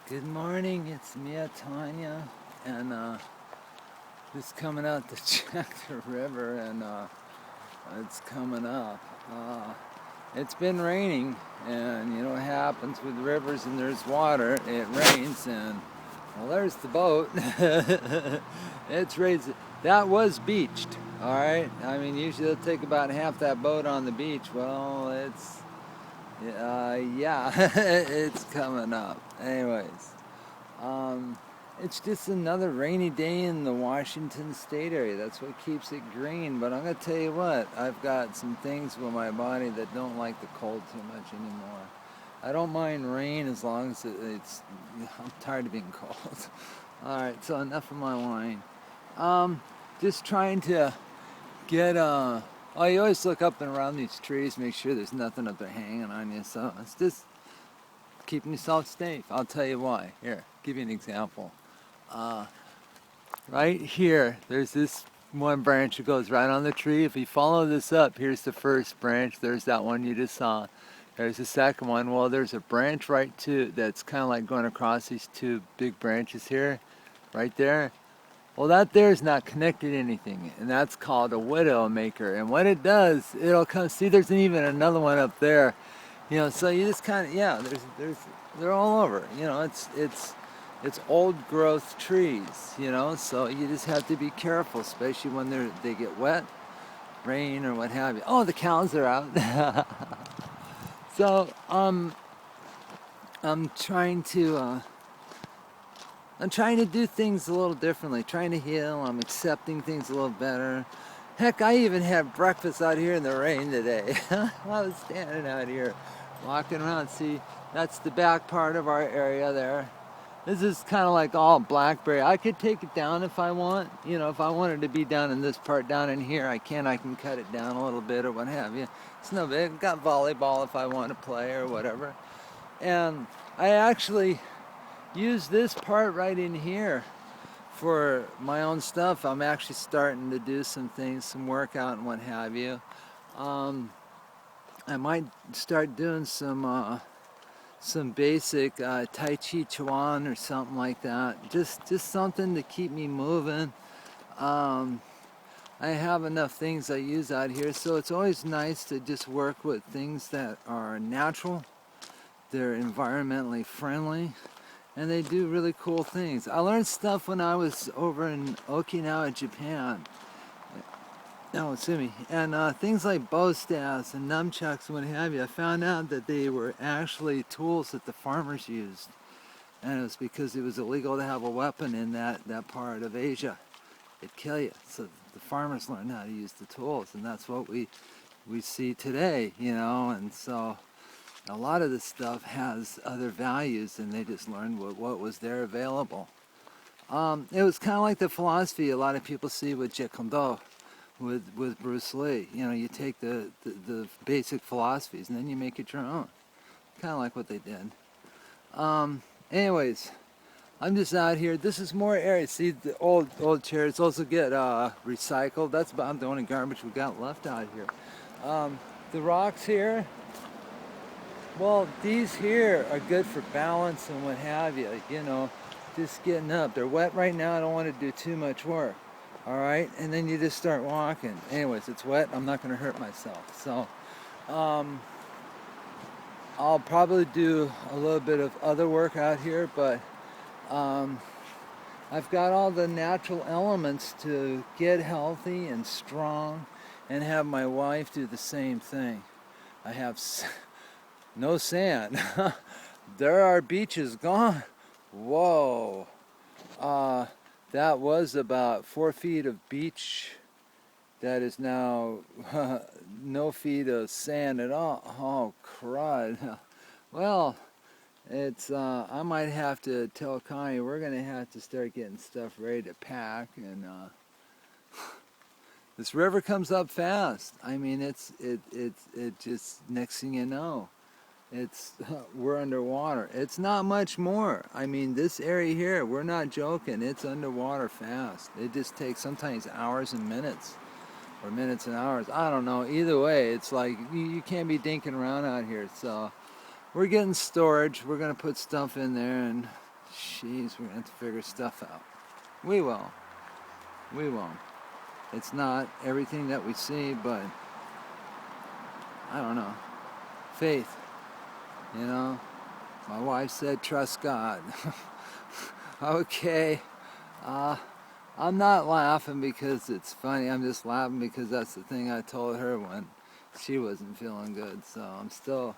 Good morning, it's MiaTanya, and just coming out to check the river, and it's coming up. It's been raining, and you know what happens with rivers and there's water, it rains, and well, there's the boat. It's raised. That was beached, all right? I mean, usually it'll take about half that boat on the beach. Well, yeah, it's coming up. Anyways. Um, it's just another rainy day in the Washington State area. That's what keeps it green. But I'm going to tell you what, I've got some things with my body that don't like the cold too much anymore. I don't mind rain as long as it's, I'm tired of being cold. All right, so enough of my whine. Just trying to get, oh, you always look up and around these trees, make sure there's nothing up there hanging on you. So it's just keeping yourself safe. I'll tell you why. Here, give you an example. Right here, there's this one branch that goes right on the tree. If you follow this up, here's the first branch. There's that one you just saw. There's the second one. Well, there's a branch right to that's kind of like going across these two big branches here, right there. Well, that there is not connected to anything, and that's called a widow maker. And what it does, it'll come. See, there's even another one up there. You know, so you just kind of, yeah, they're all over. You know, it's old growth trees. You know, so you just have to be careful, especially when they get wet, rain or what have you. Oh, the cows are out. So I'm trying to. I'm trying to do things a little differently, trying to heal. I'm accepting things a little better. Heck, I even had breakfast out here in the rain today. I was standing out here walking around. See, that's the back part of our area there. This is kind of like all blackberry. I could take it down if I want. You know, if I wanted to be down in this part down in here, I can. I can cut it down a little bit or what have you. It's no big. Got volleyball if I want to play or whatever. And I actually use this part right in here for my own stuff. I'm actually starting to do some things, some workout and what have you. I might start doing some basic Tai Chi Chuan or something like that. Just something to keep me moving. I have enough things I use out here, so it's always nice to just work with things that are natural. They're environmentally friendly. And they do really cool things. I learned stuff when I was over in Okinawa, Japan. No, excuse me. And things like bow staffs and nunchucks and what have you. I found out that they were actually tools that the farmers used. And it was because it was illegal to have a weapon in that part of Asia. It'd kill you. So the farmers learned how to use the tools. And that's what we see today, you know. And so a lot of this stuff has other values, and they just learned what was there available. It was kind of like the philosophy a lot of people see with Jeet Kune Do, with Bruce Lee. You know, you take the basic philosophies and then you make it your own. Kind of like what they did. Anyways, I'm just out here. This is more area. See, the old chairs also get recycled. That's about the only garbage we got left out here. The rocks here. Well, these here are good for balance and what have you, you know, just getting up. They're wet right now, I don't want to do too much work, all right? And then you just start walking. Anyways, it's wet, I'm not going to hurt myself. So, I'll probably do a little bit of other work out here, but I've got all the natural elements to get healthy and strong and have my wife do the same thing. I have no sand. There are beaches gone. Whoa. That was about 4 feet of beach. That is now no feet of sand at all. Oh, crud. Well, it's, I might have to tell Connie we're going to have to start getting stuff ready to pack. And this river comes up fast. I mean, it just, next thing you know, we're underwater. It's not much more. I mean, this area here, we're not joking. It's underwater fast. It just takes sometimes hours and minutes, or minutes and hours. I don't know. Either way, it's like you can't be dinking around out here. So we're getting storage. We're gonna put stuff in there, and Jeez, we're gonna have to figure stuff out. We will. We will. It's not everything that we see, but I don't know. Faith, you know. My wife said, trust God. Okay. I'm not laughing because it's funny. I'm just laughing because that's the thing I told her when she wasn't feeling good. So I'm still,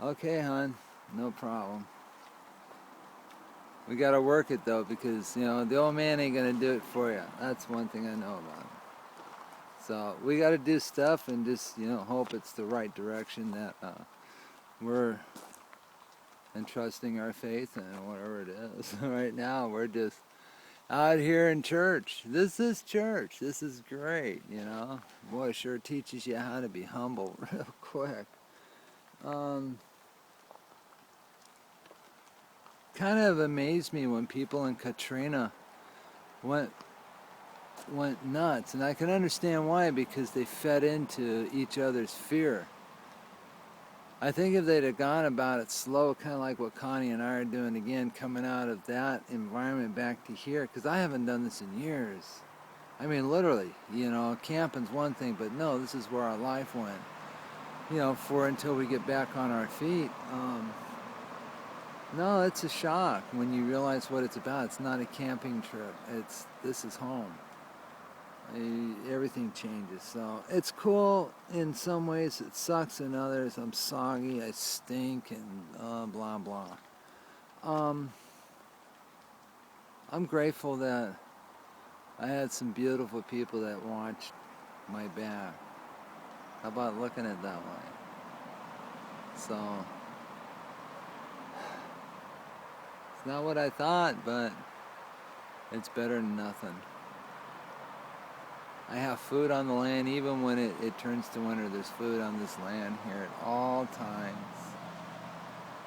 okay, hon, no problem. We gotta work it though, because, you know, the old man ain't gonna do it for you. That's one thing I know about him. So we gotta do stuff and just, you know, hope it's the right direction that we're entrusting our faith in, whatever it is. Right now, we're just out here in church. This is church. This is great, you know. Boy, it sure teaches you how to be humble real quick. Kind of amazed me when people in Katrina went nuts, and I can understand why, because they fed into each other's fear. I think if they'd have gone about it slow, kind of like what Connie and I are doing again, coming out of that environment back to here, because I haven't done this in years. I mean, literally, you know, camping's one thing, but no, this is where our life went, you know, for until we get back on our feet. No, it's a shock when you realize what it's about. It's not a camping trip. This is home. Everything changes. So it's cool in some ways. It sucks in others. I'm soggy. I stink, and blah blah. I'm grateful that I had some beautiful people that watched my back. How about looking at it that way? So it's not what I thought, but it's better than nothing. I have food on the land. Even when it turns to winter, there's food on this land here at all times.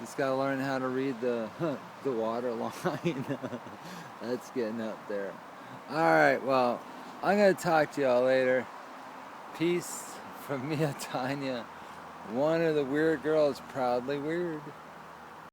Just gotta learn how to read the water line. That's getting up there. Alright, well, I'm gonna talk to y'all later. Peace from MiaTanya, one of the weird girls, proudly weird.